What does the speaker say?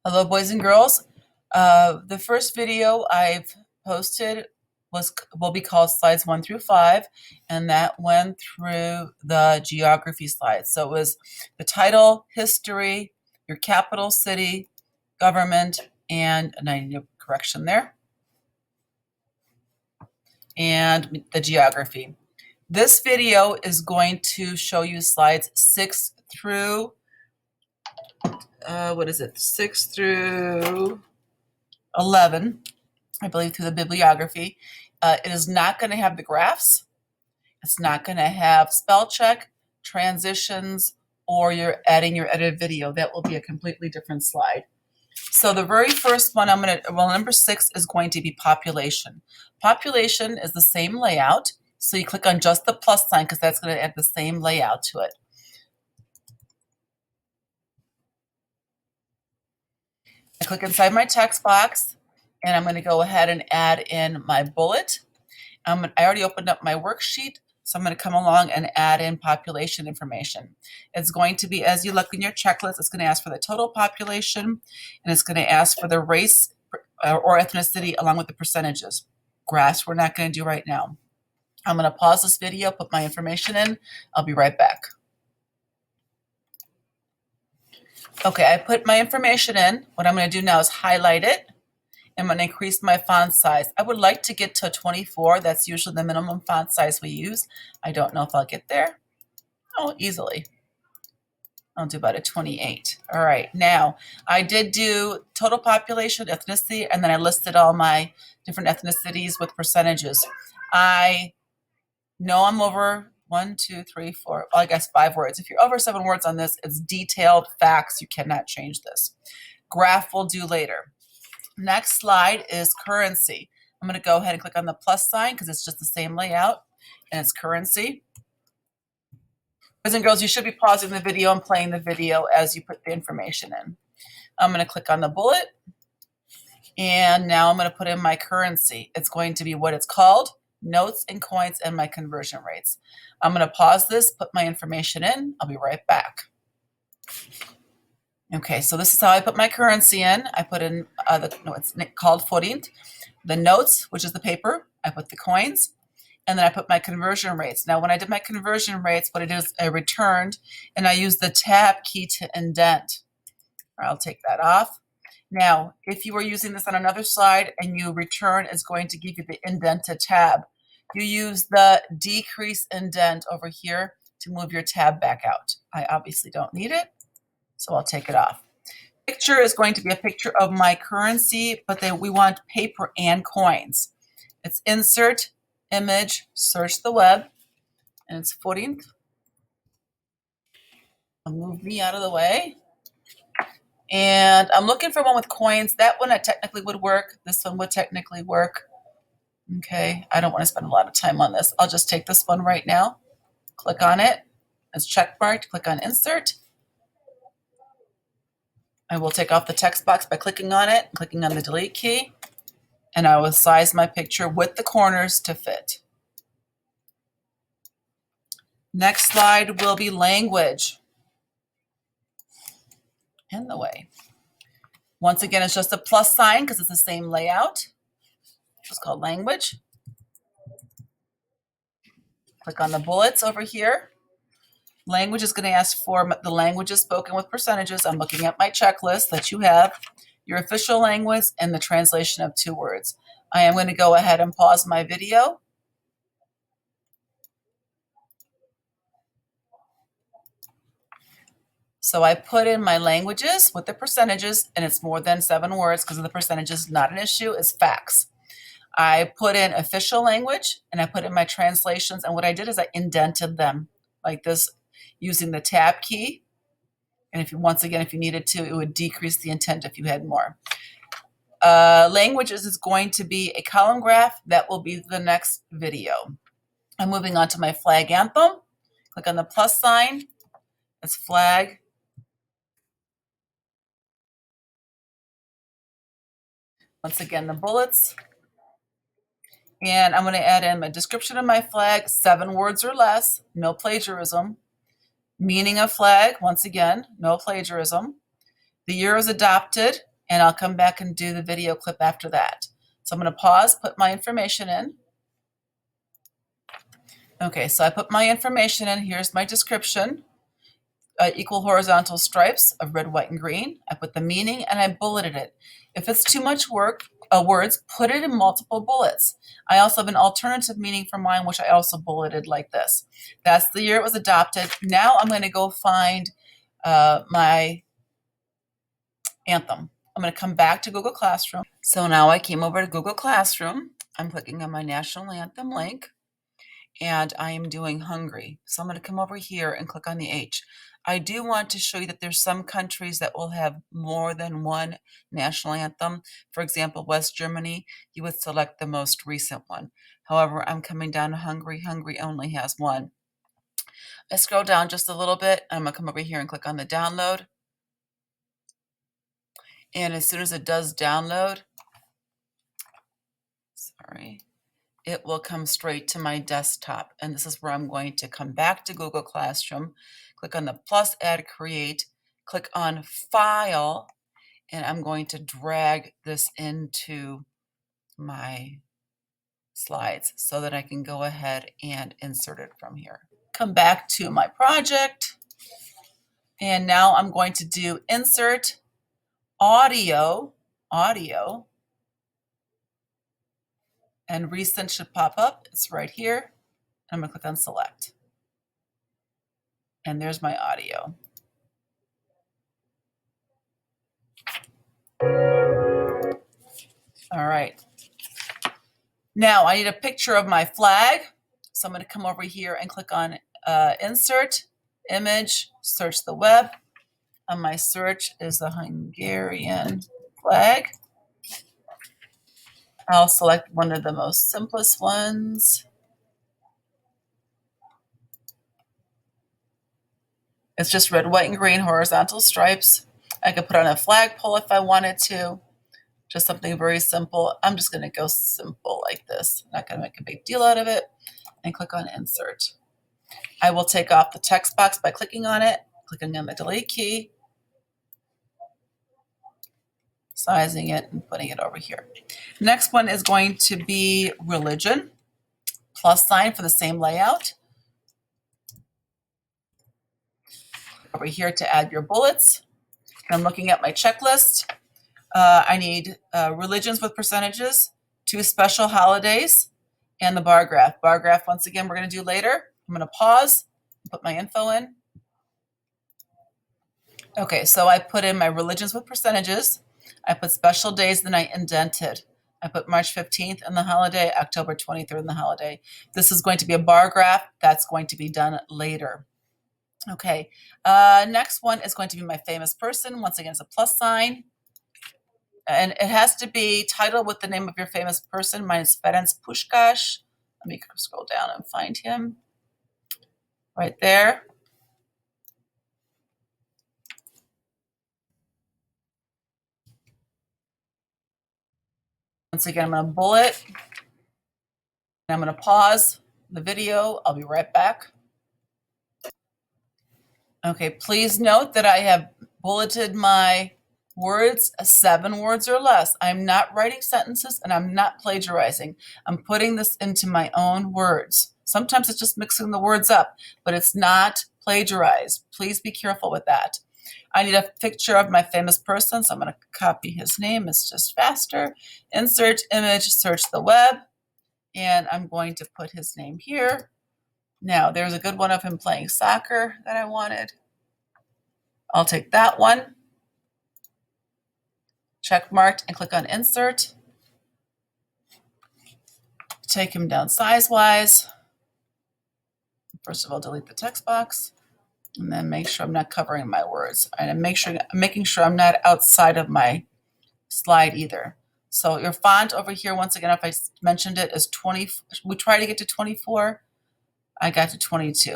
Hello, boys and girls. The first video I've posted will be called Slides 1 through 5, and that went through the geography slides. So it was the title, history, your capital city, government, and I need a correction there, and the geography. This video is going to show you slides 6 through 6 through 11, I believe, through the bibliography. It is not going to have the graphs. It's not going to have spell check, transitions, or you're adding your edited video. That will be a completely different slide. So the very first one number 6 is going to be population. Population is the same layout. So you click on just the plus sign because that's going to add the same layout to it. I click inside my text box, and I'm going to go ahead and add in my bullet. I already opened up my worksheet, so I'm going to come along and add in population information. It's going to be, as you look in your checklist, it's going to ask for the total population, and it's going to ask for the race or ethnicity along with the percentages. Graphs we're not going to do right now. I'm going to pause this video, put my information in. I'll be right back. Okay, I put my information in. What I'm going to do now is highlight it. I'm going to increase my font size. I would like to get to 24. That's usually the minimum font size we use. I don't know if I'll get there. Oh, easily. I'll do about a 28. All right, now I did do total population, ethnicity, and then I listed all my different ethnicities with percentages. I know I'm over 1, 2, 3, 4, well, I guess 5 words. If you're over 7 words on this, it's detailed facts. You cannot change this. Graph we'll do later. Next slide is currency. I'm going to go ahead and click on the plus sign because it's just the same layout, and it's currency. Boys and girls, you should be pausing the video and playing the video as you put the information in. I'm going to click on the bullet, and now I'm going to put in my currency. It's going to be what it's called, notes and coins, and my conversion rates. I'm going to pause this, put my information in. I'll be right back. Okay, so this is how I put my currency in. I put in it's called forint, the notes, which is the paper. I put the coins, and then I put my conversion rates. Now, when I did my conversion rates, what I did is I returned, and I used the tab key to indent. I'll take that off. Now, if you were using this on another slide and you return, it's going to give you the indented tab. You use the decrease indent over here to move your tab back out. I obviously don't need it, so I'll take it off. Picture is going to be a picture of my currency, but we want paper and coins. It's insert, image, search the web, and it's forint. I'll move me out of the way. And I'm looking for one with coins. That one technically would work. This one would technically work. Okay, I don't want to spend a lot of time on this. I'll just take this one right now. Click on it. It's check marked. Click on insert. I will take off the text box by clicking on it, clicking on the delete key, and I will size my picture with the corners to fit. Next slide will be language. In the way. Once again, it's just a plus sign because it's the same layout. It's called language. Click on the bullets over here. Language is going to ask for the languages spoken with percentages. I'm looking at my checklist that you have, your official language, and the translation of 2 words. I am going to go ahead and pause my video. So I put in my languages with the percentages, and it's more than 7 words because of the percentages. Not an issue, it's facts. I put in official language, and I put in my translations, and what I did is I indented them like this using the tab key. And if you needed to, it would decrease the intent if you had more. Languages is going to be a column graph. That will be the next video. I'm moving on to my flag anthem. Click on the plus sign. It's flag. Once again, the bullets. And I'm going to add in my description of my flag, 7 words or less, no plagiarism. Meaning of flag, once again, no plagiarism. The year is adopted, and I'll come back and do the video clip after that. So I'm going to pause, put my information in. Okay, so I put my information in. Here's my description. Equal horizontal stripes of red, white, and green. I put the meaning and I bulleted it. If it's too much words, put it in multiple bullets. I also have an alternative meaning for mine, which I also bulleted like this. That's the year it was adopted. Now I'm going to go find my anthem. I'm going to come back to Google Classroom. So now I came over to Google Classroom. I'm clicking on my national anthem link, and I am doing Hungry. So I'm going to come over here and click on the H. I do want to show you that there's some countries that will have more than one national anthem. For example, West Germany, you would select the most recent one. However, I'm coming down to Hungary. Hungary only has one. I scroll down just a little bit. I'm going to come over here and click on the download. And as soon as it does download, it will come straight to my desktop. And this is where I'm going to come back to Google Classroom, click on the plus, add, create, click on File, and I'm going to drag this into my slides so that I can go ahead and insert it from here. Come back to my project, and now I'm going to do Insert Audio, and Recent should pop up. It's right here. I'm going to click on Select. And there's my audio. All right. Now I need a picture of my flag. So I'm going to come over here and click on Insert, Image, Search the Web. And my search is the Hungarian flag. I'll select one of the most simplest ones. It's just red, white, and green horizontal stripes. I could put on a flagpole if I wanted to. Just something very simple. I'm just going to go simple like this. Not going to make a big deal out of it. And click on Insert. I will take off the text box by clicking on it, clicking on the Delete key, sizing it, and putting it over here. Next one is going to be religion. Plus sign for the same layout. Over here to add your bullets. I'm looking at my checklist. I need religions with percentages, 2 special holidays, and the bar graph. Bar graph, once again, we're going to do later. I'm going to pause, put my info in. Okay, so I put in my religions with percentages. I put special days, then I indented. I put March 15th in the holiday, October 23rd in the holiday. This is going to be a bar graph. That's going to be done later. Okay, next one is going to be my famous person. Once again, it's a plus sign. And it has to be titled with the name of your famous person. Mine is Ferenc Puskás. Let me scroll down and find him. Right there. Once again, I'm going to bullet. And I'm going to pause the video. I'll be right back. Okay, please note that I have bulleted my words, 7 words or less. I'm not writing sentences and I'm not plagiarizing. I'm putting this into my own words. Sometimes it's just mixing the words up, but it's not plagiarized. Please be careful with that. I need a picture of my famous person, so I'm going to copy his name. It's just faster. Insert image, search the web, and I'm going to put his name here. Now, there's a good one of him playing soccer that I wanted. I'll take that one, check marked, and click on Insert. Take him down size-wise. First of all, delete the text box, and then make sure I'm not covering my words. And I'm making sure I'm not outside of my slide either. So your font over here, once again, if I mentioned it, is 20. We try to get to 24. I got to 22.